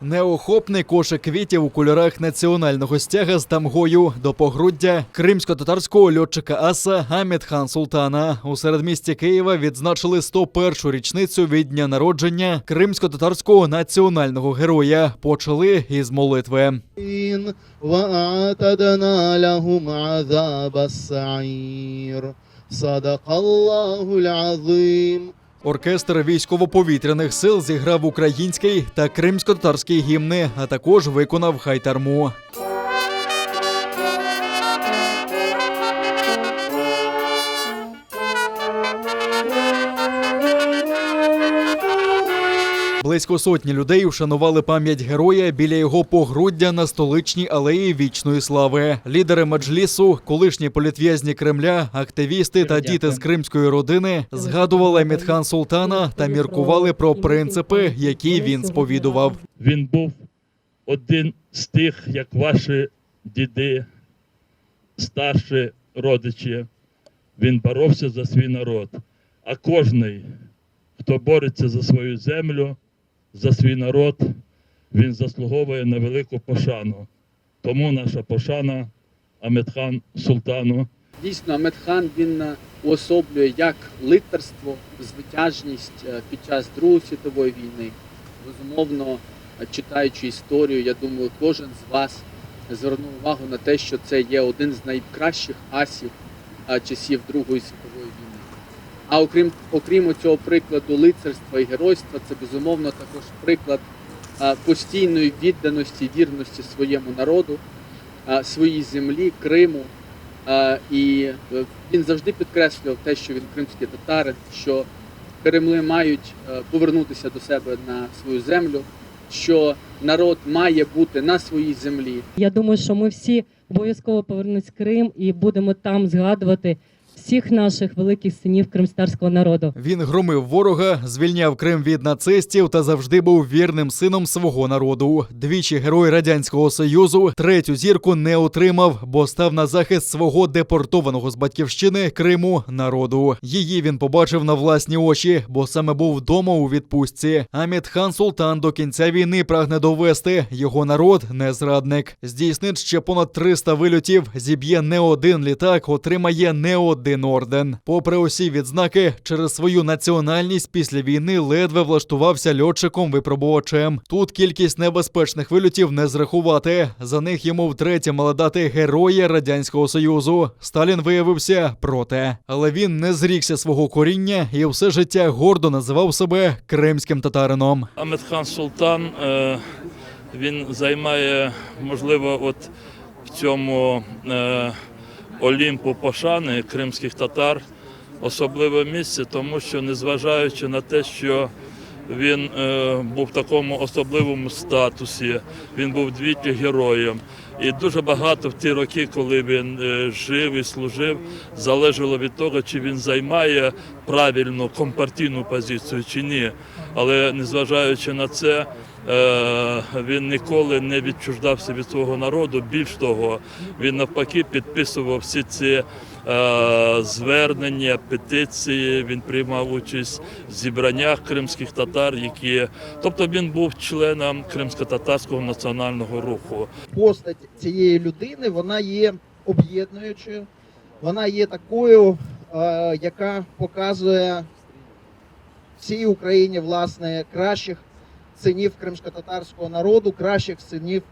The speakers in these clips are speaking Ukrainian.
Неохопний кошик квітів у кольорах національного стяга з тамгою до погруддя кримсько-татарського льотчика аса Амедхан Султана. У середмісті Києва відзначили 101-ю річницю від дня народження кримсько-татарського національного героя. Почали із молитви. وَأَعْتَدْنَا لَهُمْ عَذَابَ السَّعِيرِ صَدَقَ اللَّهُ الْعَظِيمُ. Оркестр військово-повітряних сил зіграв український та кримсько-татарський гімни, а також виконав хайтарму. Близько сотні людей вшанували пам'ять героя біля його погруддя на столичній алеї Вічної Слави. Лідери меджлісу, колишні політв'язні Кремля, активісти та діти з кримської родини згадували Амедхан Султана та міркували про принципи, які він сповідував. Він був один з тих, як ваші діди, старші родичі. Він боровся за свій народ. А кожний, хто бореться за свою землю, за свій народ, він заслуговує на велику пошану. Тому наша пошана Амедхан Султану. Дійсно, Амедхан, він уособлює як лицарство, звитяжність під час Другої світової війни. Безумовно, читаючи історію, я думаю, кожен з вас звернув увагу на те, що це є один з найкращих асів часів Другої світової війни. А окрім цього прикладу лицарства і геройства, це безумовно також приклад постійної відданості, вірності своєму народу, своїй землі, Криму. І він завжди підкреслював те, що він кримський татарин, що кремли мають повернутися до себе на свою землю, що народ має бути на своїй землі. Я думаю, що ми всі обов'язково повернемось в Крим і будемо там згадувати всіх наших великих синів кримськотатарського народу. Він громив ворога, звільняв Крим від нацистів та завжди був вірним сином свого народу. Двічі герой Радянського Союзу, третю зірку не отримав, бо став на захист свого депортованого з батьківщини Криму народу. Її він побачив на власні очі, бо саме був вдома у відпустці. Амедхан Султан до кінця війни прагне довести, його народ не зрадник. Здійснить ще понад 300 вильотів, зіб'є не один літак, отримає не один орден. Попри усі відзнаки, через свою національність після війни ледве влаштувався льотчиком-випробувачем. Тут кількість небезпечних вильотів не зрахувати. За них йому втретє мали дати Героя Радянського Союзу. Сталін виявився проти. Але він не зрікся свого коріння і все життя гордо називав себе кримським татарином. Амедхан Султан, він займає, можливо, от в цьому Олімпу пошани кримських татар особливе місце, тому що, незважаючи на те, що він був в такому особливому статусі, він був двічі героєм. І дуже багато в ті роки, коли він жив і служив, залежало від того, чи він займає правильну компартійну позицію чи ні. Але незважаючи на це, він ніколи не відчуждався від свого народу. Більш того, він навпаки підписував всі ці звернення, петиції, він приймав участь в зібраннях кримських татар, тобто він був членом кримсько-татарського національного руху. Постать цієї людини, вона є об'єднуючою, вона є такою, яка показує всій Україні, власне, кращих синів кримсько-татарського народу, кращих синів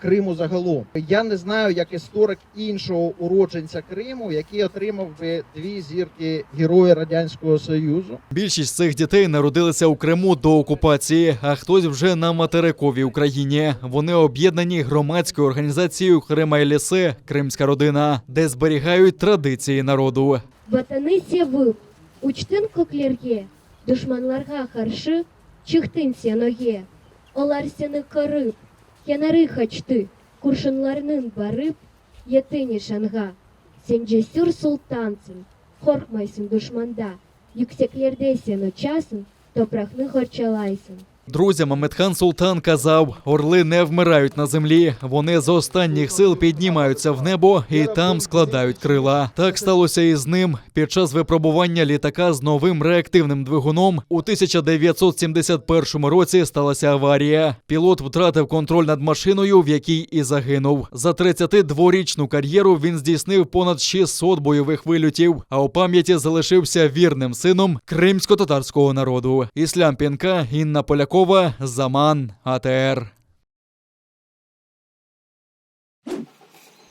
Криму загалом. Я не знаю, як історик іншого уродженця Криму, який отримав би 2 зірки Героя Радянського Союзу. Більшість цих дітей народилися у Криму до окупації, а хтось вже на материковій Україні. Вони об'єднані громадською організацією «Крим-Айліси» «Кримська родина», де зберігають традиції народу. Ватаны севып, учтын көклерге, душманларга каршы чыктын сен оге. Олар сені кырып, янары хачты, куршынларнын барып, етыне шанга. Сен жесүр султансың, коркмайсың душманда, юксеклерде сен учасың, топракны хорчалайсың. Друзі, Мамедхан Султан казав, орли не вмирають на землі, вони з останніх сил піднімаються в небо і там складають крила. Так сталося і з ним. Під час випробування літака з новим реактивним двигуном у 1971 році сталася аварія. Пілот втратив контроль над машиною, в якій і загинув. За 32-річну кар'єру він здійснив понад 600 бойових вильотів, а у пам'яті залишився вірним сином кримсько-татарського народу. Іслам Пінка, Інна Полякова, Заман, АТР.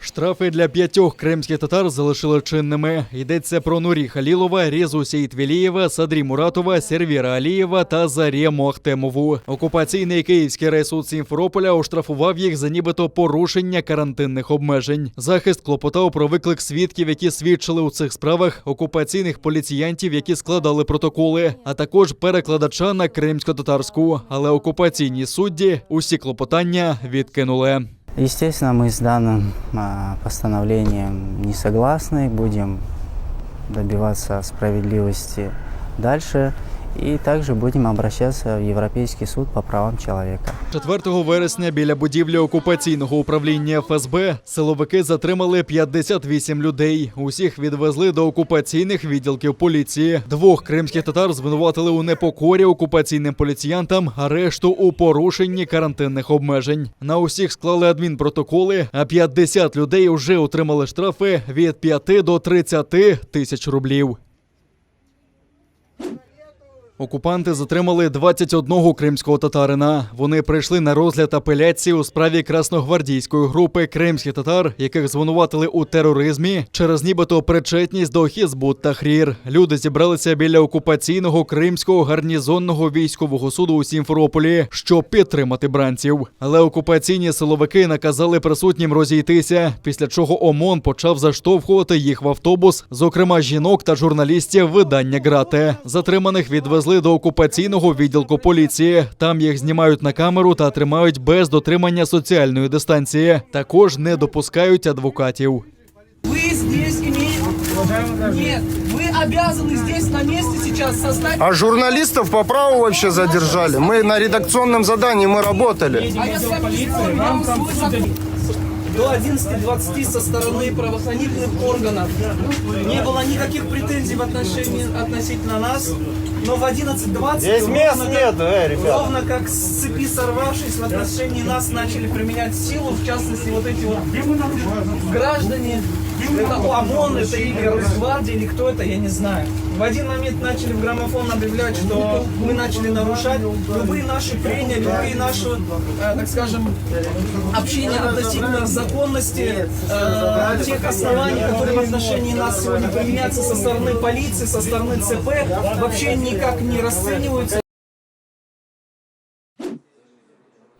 Штрафи для 5 кримських татар залишили чинними. Йдеться про Нурі Халілова, Резу Сейтвелієва, Садрі Муратова, Сервіра Алієва та Зарему Ахтемову. Окупаційний Київський райсуд Сімферополя оштрафував їх за нібито порушення карантинних обмежень. Захист клопотав про виклик свідків, які свідчили у цих справах, окупаційних поліціянтів, які складали протоколи, а також перекладача на кримсько-татарську. Але окупаційні судді усі клопотання відкинули. Естественно, мы с данным постановлением не согласны, будем добиваться справедливости дальше и также будем обращаться в Европейский суд по правам человека. 4 вересня біля будівлі окупаційного управління ФСБ силовики затримали 58 людей. Усіх відвезли до окупаційних відділків поліції. 2 кримських татар звинуватили у непокорі окупаційним поліціянтам, а решту у порушенні карантинних обмежень. На усіх склали адмінпротоколи, а 50 людей вже отримали штрафи від 5 до 30 тисяч рублів. Окупанти затримали 21 кримського татарина. Вони прийшли на розгляд апеляції у справі красногвардійської групи кримських татар, яких звинуватили у тероризмі через нібито причетність до Хізбут-Тахрір. Люди зібралися біля окупаційного кримського гарнізонного військового суду у Сімферополі, щоб підтримати бранців. Але окупаційні силовики наказали присутнім розійтися, після чого ОМОН почав заштовхувати їх в автобус, зокрема жінок та журналістів видання «Грате». Затриманих відвезли до окупаційного відділку поліції. Там їх знімають на камеру та тримають без дотримання соціальної дистанції. Також не допускають адвокатів. Вы здесь имеете... Нет, вы обязаны здесь на месте сейчас создать... А журналистов по праву вообще задержали. Мы на редакционном задании, мы работали. А я с вами не спорю, я вам свой закон. До 11:20 со стороны правоохранительных органов не было никаких претензий относительно нас, но в 11:20 Здесь мест нет, ребята. ровно как с цепи сорвавшись, в отношении нас начали применять силу, в частности вот эти вот граждане, это ОМОН, это или Росгвардия, или кто это, я не знаю. В один момент начали в граммофон объявлять, что мы начали нарушать любые наши прения, любые наши, так скажем, общения относительно законности, тех оснований, которые в отношении нас сегодня применяются со стороны полиции, со стороны ЦП, вообще никак не расцениваются.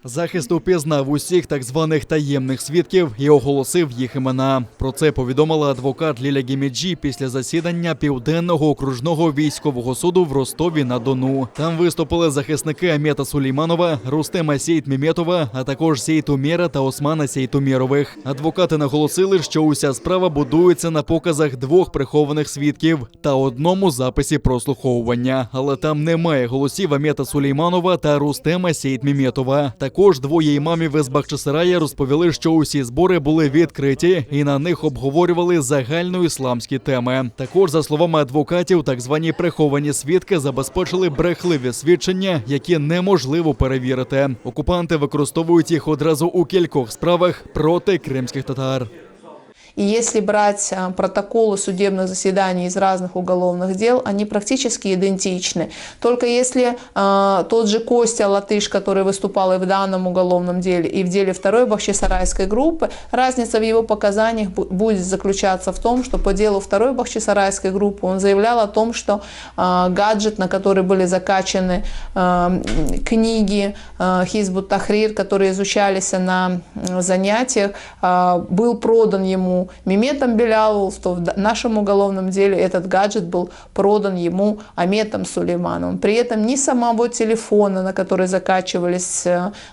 Захист упізнав усіх так званих таємних свідків і оголосив їх імена. Про це повідомила адвокат Ліля Гіміджі після засідання Південного окружного військового суду в Ростові-на-Дону. Там виступили захисники Амета Сулейманова, Рустема Сейтмеметова, а також Сейтумєра та Османа Сейтумєрових. Адвокати наголосили, що уся справа будується на показах 2 прихованих свідків та одному записі прослуховування. Але там немає голосів Амета Сулейманова та Рустема Сейтмеметова. Також 2 імамів із Бахчисарая розповіли, що усі збори були відкриті і на них обговорювали загальноісламські теми. Також, за словами адвокатів, так звані приховані свідки забезпечили брехливі свідчення, які неможливо перевірити. Окупанти використовують їх одразу у кількох справах проти кримських татар. И если брать протоколы судебных заседаний из разных уголовных дел, они практически идентичны. Только если тот же Костя Латыш, который выступал и в данном уголовном деле, и в деле второй Бахчисарайской группы, разница в его показаниях будет заключаться в том, что по делу второй Бахчисарайской группы он заявлял о том, что гаджет, на который были закачаны книги Хизбут-Тахрир, которые изучались на занятиях, был продан ему ему Меметом Белялу, то в нашем уголовном деле этот гаджет был продан ему Аметом Сулеймановым. При этом ни самого телефона, на который закачивались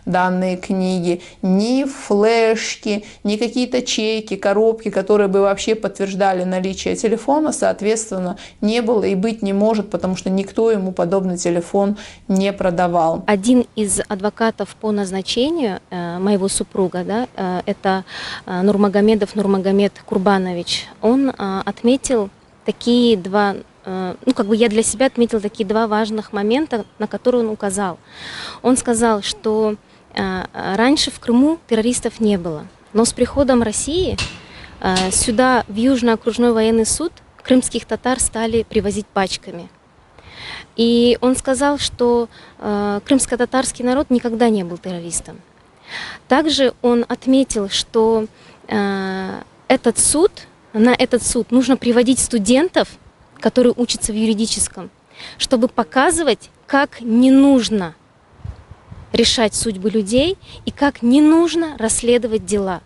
данные книги, ни флешки, ни какие-то чеки, коробки, которые бы вообще подтверждали наличие телефона, соответственно, не было и быть не может, потому что никто ему подобный телефон не продавал. Один из адвокатов по назначению моего супруга, да, это Нурмагомедов Нурмагомед Курбанович, он отметил такие два, я для себя отметил такие два важных момента, на которые он указал. Он сказал, что раньше в Крыму террористов не было, но с приходом России сюда, в Южный окружной военный суд, крымских татар стали привозить пачками. И он сказал, что крымско-татарский народ никогда не был террористом. Также он отметил, что на этот суд нужно приводить студентов, которые учатся в юридическом, чтобы показывать, как не нужно решать судьбы людей и как не нужно расследовать дела.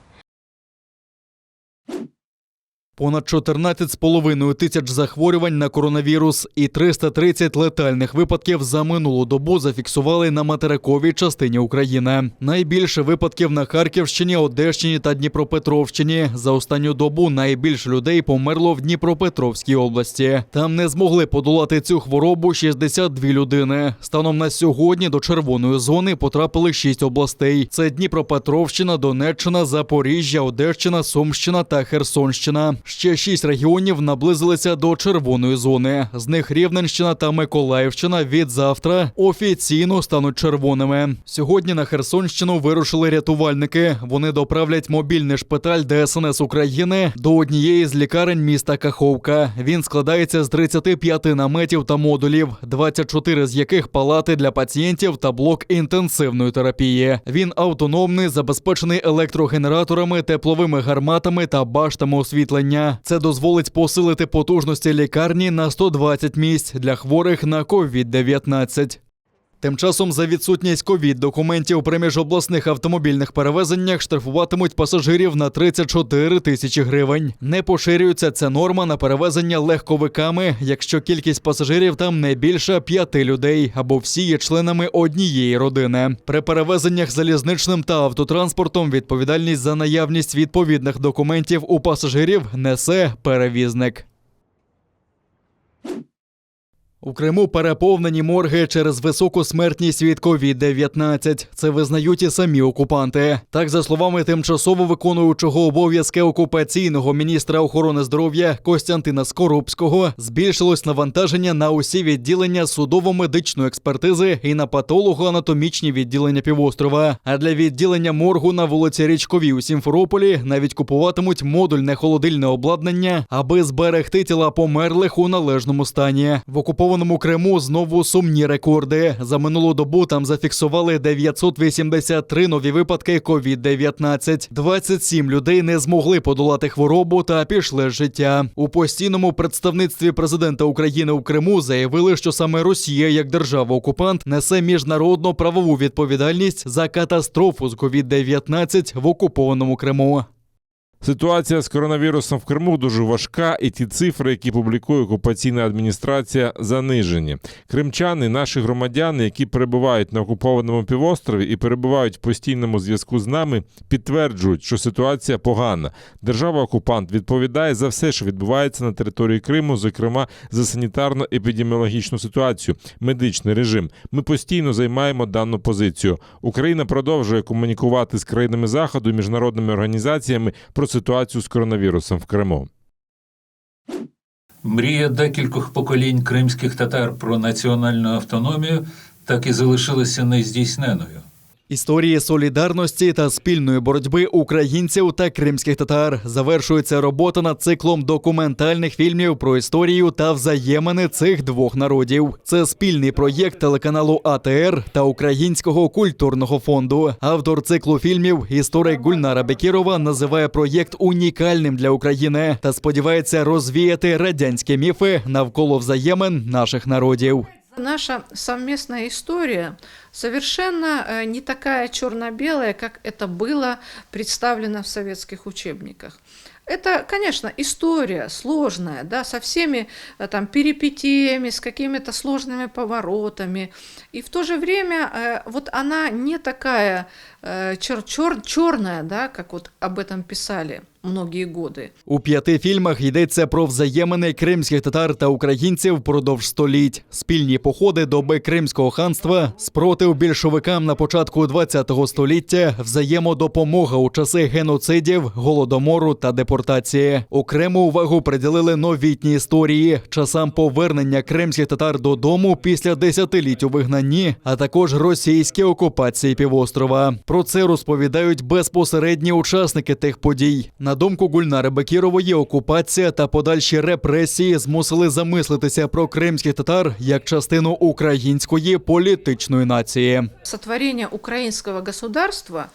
Понад 14,5 тисяч захворювань на коронавірус і 330 летальних випадків за минулу добу зафіксували на материковій частині України. Найбільше випадків на Харківщині, Одещині та Дніпропетровщині. За останню добу найбільше людей померло в Дніпропетровській області. Там не змогли подолати цю хворобу 62 людини. Станом на сьогодні до червоної зони потрапили 6 областей. Це Дніпропетровщина, Донеччина, Запоріжжя, Одещина, Сумщина та Херсонщина. Ще 6 регіонів наблизилися до червоної зони. З них Рівненщина та Миколаївщина від завтра офіційно стануть червоними. Сьогодні на Херсонщину вирушили рятувальники. Вони доправлять мобільний шпиталь ДСНС України до однієї з лікарень міста Каховка. Він складається з 35 наметів та модулів, 24 з яких палати для пацієнтів та блок інтенсивної терапії. Він автономний, забезпечений електрогенераторами, тепловими гарматами та баштами освітлення. Це дозволить посилити потужності лікарні на 120 місць для хворих на COVID-19. Тим часом за відсутність ковід-документів при міжобласних автомобільних перевезеннях штрафуватимуть пасажирів на 34 тисячі гривень. Не поширюється ця норма на перевезення легковиками, якщо кількість пасажирів там не більше 5 людей або всі є членами однієї родини. При перевезеннях залізничним та автотранспортом відповідальність за наявність відповідних документів у пасажирів несе перевізник. У Криму переповнені морги через високу смертність від COVID-19. Це визнають і самі окупанти. Так, за словами тимчасово виконуючого обов'язки окупаційного міністра охорони здоров'я Костянтина Скоробського, збільшилось навантаження на усі відділення судово-медичної експертизи і на патолого-анатомічні відділення півострова. А для відділення моргу на вулиці Річковій у Сімферополі навіть купуватимуть модульне холодильне обладнання, аби зберегти тіла померлих у належному стані. В окупованому Криму знову сумні рекорди. За минулу добу там зафіксували 983 нові випадки COVID-19. 27 людей не змогли подолати хворобу та пішли з життя. У постійному представництві президента України у Криму заявили, що саме Росія, як держава-окупант, несе міжнародну правову відповідальність за катастрофу з COVID-19 в окупованому Криму. Ситуація з коронавірусом в Криму дуже важка, і ті цифри, які публікує окупаційна адміністрація, занижені. Кримчани – наші громадяни, які перебувають на окупованому півострові і перебувають в постійному зв'язку з нами, підтверджують, що ситуація погана. Держава-окупант відповідає за все, що відбувається на території Криму, зокрема за санітарно-епідеміологічну ситуацію, медичний режим. Ми постійно займаємо дану позицію. Україна продовжує комунікувати з країнами Заходу і міжнародними організаціями про ситуацію з коронавірусом в Криму. Мрія декількох поколінь кримських татар про національну автономію так і залишилася нездійсненою. Історії солідарності та спільної боротьби українців та кримських татар. Завершується робота над циклом документальних фільмів про історію та взаємини цих двох народів. Це спільний проєкт телеканалу АТР та Українського культурного фонду. Автор циклу фільмів, історик Гульнара Бекірова, називає проєкт унікальним для України та сподівається розвіяти радянські міфи навколо взаємин наших народів. Наша совместная история совершенно не такая черно-белая, как это было представлено в советских учебниках. Это, конечно, история сложная, да, со всеми там перипетиями, с какими-то сложными поворотами. И в то же время вот она не такая черная, да, как вот об этом писали многие годы. У 5 фільмах йдеться про взаємини кримських татар та українців впродовж століть, спільні походи доби Кримського ханства, спротив більшовикам на початку ХХ століття, взаємодопомога у часи геноцидів, голодомору та депортації. Окрему увагу приділили новітній історії, часам повернення кримських татар додому після десятиліть у вигнанні, а також російській окупації півострова. Про це розповідають безпосередні учасники тих подій. На думку Гульнари Бекірової, окупація та подальші репресії змусили замислитися про кримських татар як частину української політичної нації. Сотворение украинского государства,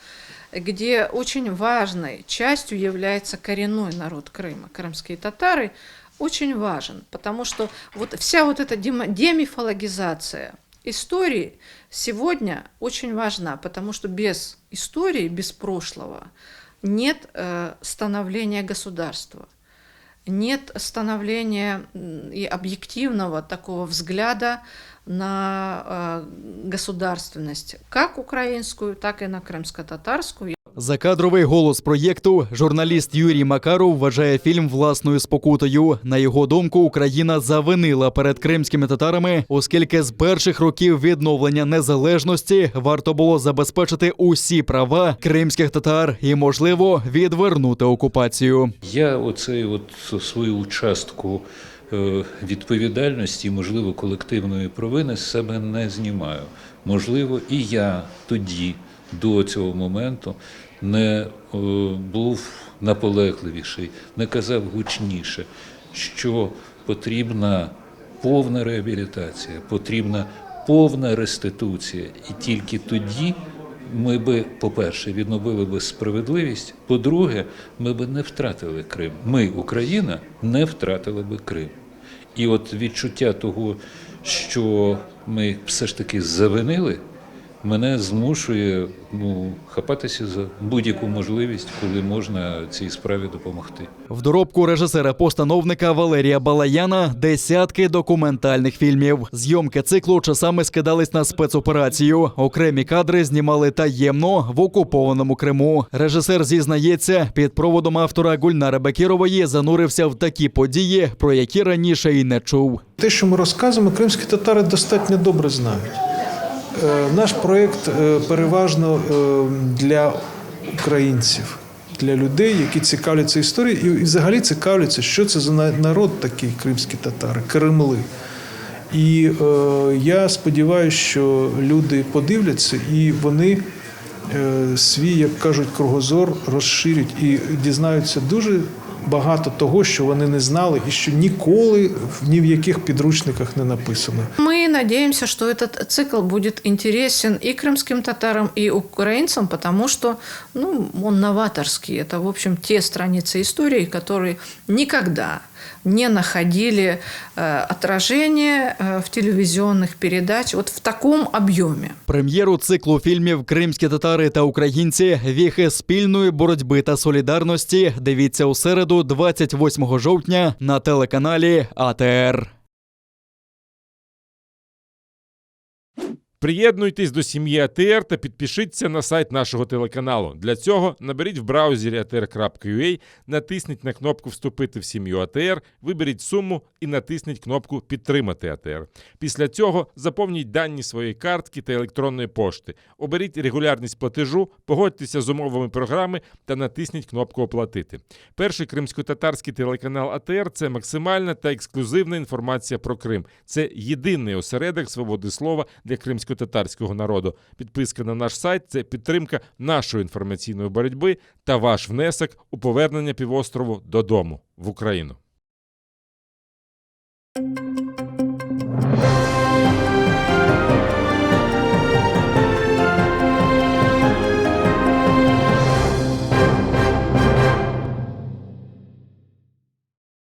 где очень важной частью является коренной народ Крыма, крымские татары, очень важен, потому что вот вся вот эта демифологизация истории сегодня очень важна, потому что без истории, без прошлого нет становления государства, нет становления и объективного такого взгляда на государственность, как украинскую, так и на крымско-татарскую. Закадровий голос проєкту, журналіст Юрій Макаров, вважає фільм власною спокутою. На його думку, Україна завинила перед кримськими татарами, оскільки з перших років відновлення незалежності варто було забезпечити усі права кримських татар і, можливо, відвернути окупацію. Я свою частку відповідальності, можливо, колективної провини з себе не знімаю. Можливо, і я тоді, до цього моменту, не був наполегливіший, не казав гучніше, що потрібна повна реабілітація, потрібна повна реституція. І тільки тоді ми би, по-перше, відновили би справедливість, по-друге, ми би не втратили Крим. Ми, Україна, не втратили би Крим. І от відчуття того, що ми все ж таки завинили, мене змушує хапатися за будь-яку можливість, коли можна цій справі допомогти. В доробку режисера-постановника Валерія Балаяна десятки документальних фільмів. Зйомки циклу часами скидались на спецоперацію. Окремі кадри знімали таємно в окупованому Криму. Режисер зізнається, під проводом автора Гульнари Бекірової занурився в такі події, про які раніше й не чув. Те, що ми розказуємо, кримські татари достатньо добре знають. Наш проєкт переважно для українців, для людей, які цікавляться історією і взагалі цікавляться, що це за народ такий, кримські татари, кремли. І я сподіваюся, що люди подивляться і вони свій, як кажуть, кругозор розширять і дізнаються дуже багато того, що вони не знали і що ніколи ні в яких підручниках не написано. Мы надеемся, что этот цикл будет интересен и крымским татарам, и украинцам, потому что он новаторский. Это, в общем, те страницы истории, которые никогда не находили отражения в телевизионных передач в таком об'ємі. Прем'єру циклу фільмів «Кримські татари та українці. Віхи спільної боротьби та солідарності» дивіться у середу, 28 жовтня на телеканалі АТР. Приєднуйтесь до сім'ї АТР та підпишіться на сайт нашого телеканалу. Для цього наберіть в браузері atr.ua, натисніть на кнопку «Вступити в сім'ю АТР», виберіть суму і натисніть кнопку «Підтримати АТР». Після цього заповніть дані своєї картки та електронної пошти. Оберіть регулярність платежу, погодьтеся з умовами програми та натисніть кнопку «Оплатити». Перший кримсько-татарський телеканал АТР – це максимальна та ексклюзивна інформація про Крим. Це єдиний осередок свободи слова для кримсько-татарського народу. Підписка на наш сайт – це підтримка нашої інформаційної боротьби та ваш внесок у повернення півострову додому, в Україну.